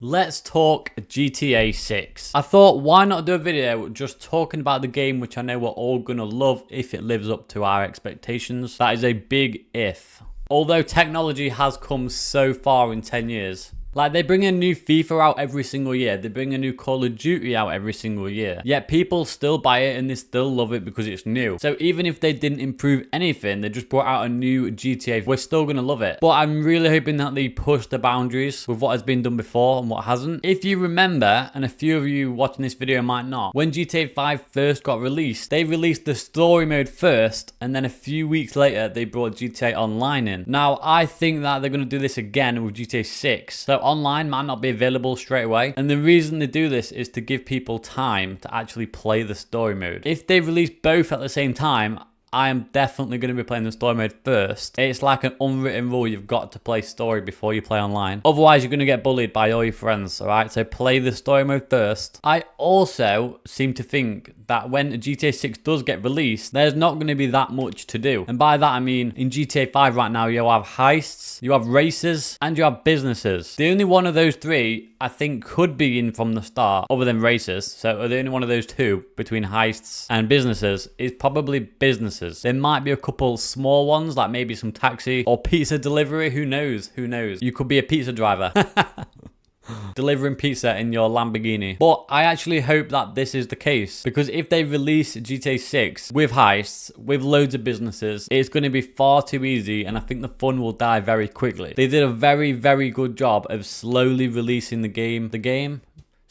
Let's talk GTA 6. I thought, why not do a video just talking about the game, which I know we're all gonna love if it lives up to our expectations. That is a big if. Although technology has come so far in 10 years. Like, they bring a new FIFA out every single year. They bring a new Call of Duty out every single year. Yet people still buy it and they still love it because it's new. So even if they didn't improve anything, they just brought out a new GTA, we're still going to love it. But I'm really hoping that they push the boundaries with what has been done before and what hasn't. If you remember, and a few of you watching this video might not, when GTA 5 first got released, they released the story mode first, and then a few weeks later, they brought GTA Online in. Now, I think that they're going to do this again with GTA 6. So online might not be available straight away, and the reason they do this is to give people time to actually play the story mode. If they release both at the same time, I am definitely going to be playing the story mode first. It's like an unwritten rule, you've got to play story before you play online. Otherwise, you're going to get bullied by all your friends, alright? So play the story mode first. I also seem to think that when GTA 6 does get released, there's not going to be that much to do. And by that, I mean, in GTA 5 right now, you have heists, you have races, and you have businesses. The only one of those three, I think, could be in from the start, other than races. So the only one of those two, between heists and businesses, is probably businesses. There might be a couple small ones, like maybe some taxi or pizza delivery. Who knows? Who knows? You could be a pizza driver. Delivering pizza in your Lamborghini. But I actually hope that this is the case, because if they release GTA 6 with heists, with loads of businesses, it's going to be far too easy, and I think the fun will die very quickly. They did a very, very good job of slowly releasing the game,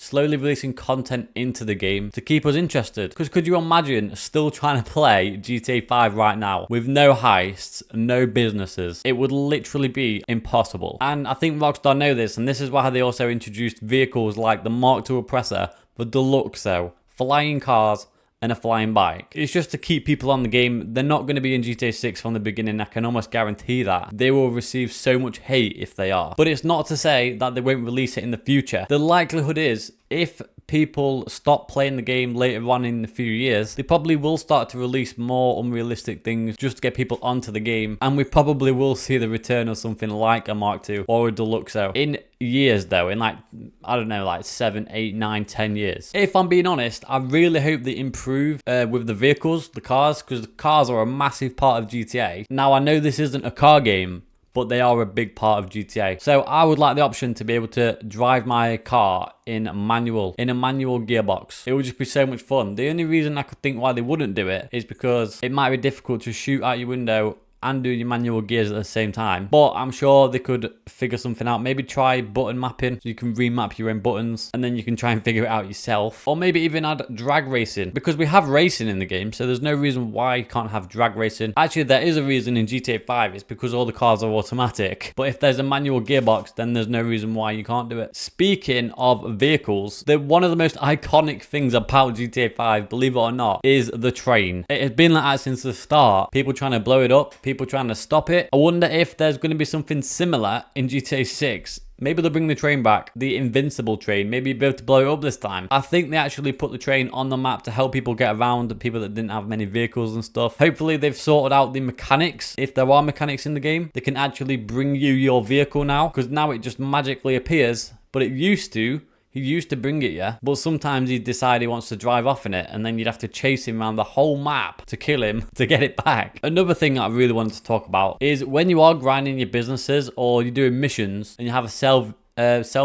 slowly releasing content into the game to keep us interested. Because could you imagine still trying to play GTA 5 right now with no heists, no businesses? It would literally be impossible. And I think Rockstar know this, and this is why they also introduced vehicles like the Mark II Oppressor, the Deluxo, flying cars, and a flying bike. It's just to keep people on the game. They're not going to be in GTA 6 from the beginning. I can almost guarantee that. They will receive so much hate if they are. But it's not to say that they won't release it in the future. The likelihood is, if people stop playing the game later on in a few years, they probably will start to release more unrealistic things just to get people onto the game. And we probably will see the return of something like a Mark II or a Deluxo in years, though, in like, I don't know, like 7, 8, 9, 10 years. If I'm being honest, I really hope they improve with the vehicles, the cars, because the cars are a massive part of GTA. Now, I know this isn't a car game, but they are a big part of GTA. So I would like the option to be able to drive my car in a manual gearbox. It would just be so much fun. The only reason I could think why they wouldn't do it is because it might be difficult to shoot out your window and do your manual gears at the same time. But I'm sure they could figure something out. Maybe try button mapping, so you can remap your own buttons, and then you can try and figure it out yourself. Or maybe even add drag racing, because we have racing in the game, so there's no reason why you can't have drag racing. Actually, there is a reason in GTA 5. It's because all the cars are automatic. But if there's a manual gearbox, then there's no reason why you can't do it. Speaking of vehicles, one of the most iconic things about GTA 5, believe it or not, is the train. It has been like that since the start. People trying to blow it up, people trying to stop it. I wonder if there's going to be something similar in GTA 6. Maybe they'll bring the train back, the invincible train. Maybe be able to blow it up this time. I think they actually put the train on the map to help people get around, the people that didn't have many vehicles and stuff. Hopefully they've sorted out the mechanics. If there are mechanics in the game, they can actually bring you your vehicle now, because now it just magically appears. But it used to. He used to bring it, yeah? But sometimes he'd decide he wants to drive off in it, and then you'd have to chase him around the whole map to kill him to get it back. Another thing I really wanted to talk about is when you are grinding your businesses or you're doing missions and you have a sell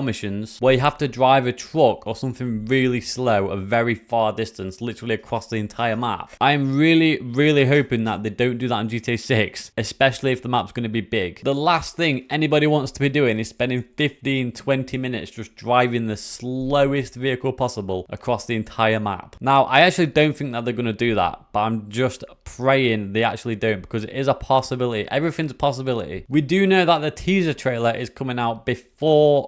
missions where you have to drive a truck or something really slow a very far distance, literally across the entire map. I am really, really hoping that they don't do that in GTA 6, especially if the map's going to be big. The last thing anybody wants to be doing is spending 15, 20 minutes just driving the slowest vehicle possible across the entire map. Now, I actually don't think that they're going to do that, but I'm just praying they actually don't, because it is a possibility. Everything's a possibility. We do know that the teaser trailer is coming out before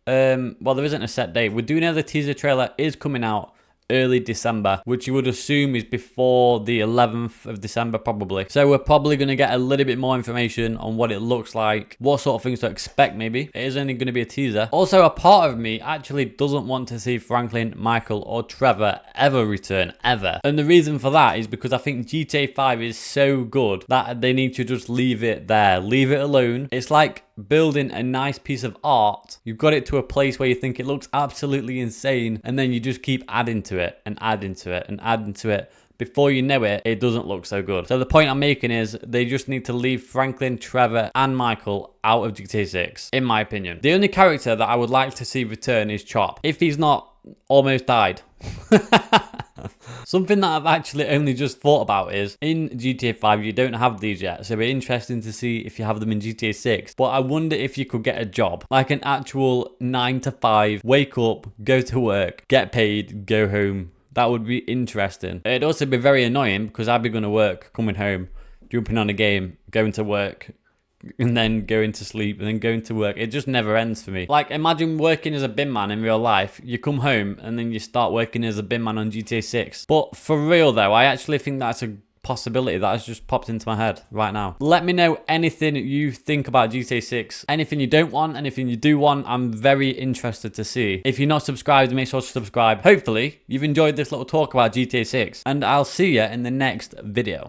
well, there isn't a set date. We do know the teaser trailer is coming out early December, which you would assume is before the 11th of December probably. So we're probably going to get a little bit more information on what it looks like, what sort of things to expect maybe. It is only going to be a teaser. Also, a part of me actually doesn't want to see Franklin, Michael or Trevor ever return, ever. And the reason for that is because I think GTA 5 is so good that they need to just leave it there. Leave it alone. It's like building a nice piece of art. You've got it to a place where you think it looks absolutely insane, and then you just keep adding to it and adding to it and adding to it. Before you know it, it doesn't look so good. So the point I'm making is they just need to leave Franklin, Trevor, and Michael out of GTA 6, in my opinion. The only character that I would like to see return is Chop, if he's not almost died. Something that I've actually only just thought about is, in GTA 5 you don't have these yet, so it'd be interesting to see if you have them in GTA 6. But I wonder if you could get a job, like an actual 9 to 5, wake up, go to work, get paid, go home. That would be interesting. It'd also be very annoying because I'd be going to work, coming home, jumping on a game, going to work, and then going to sleep, and then going to work. It just never ends for me. Like, imagine working as a bin man in real life. You come home and then you start working as a bin man on GTA 6. But for real though, I actually think that's a possibility that has just popped into my head right now. Let me know anything you think about GTA 6. Anything you don't want, anything you do want. I'm very interested to see. If you're not subscribed, make sure to subscribe. Hopefully, you've enjoyed this little talk about GTA 6. And I'll see you in the next video.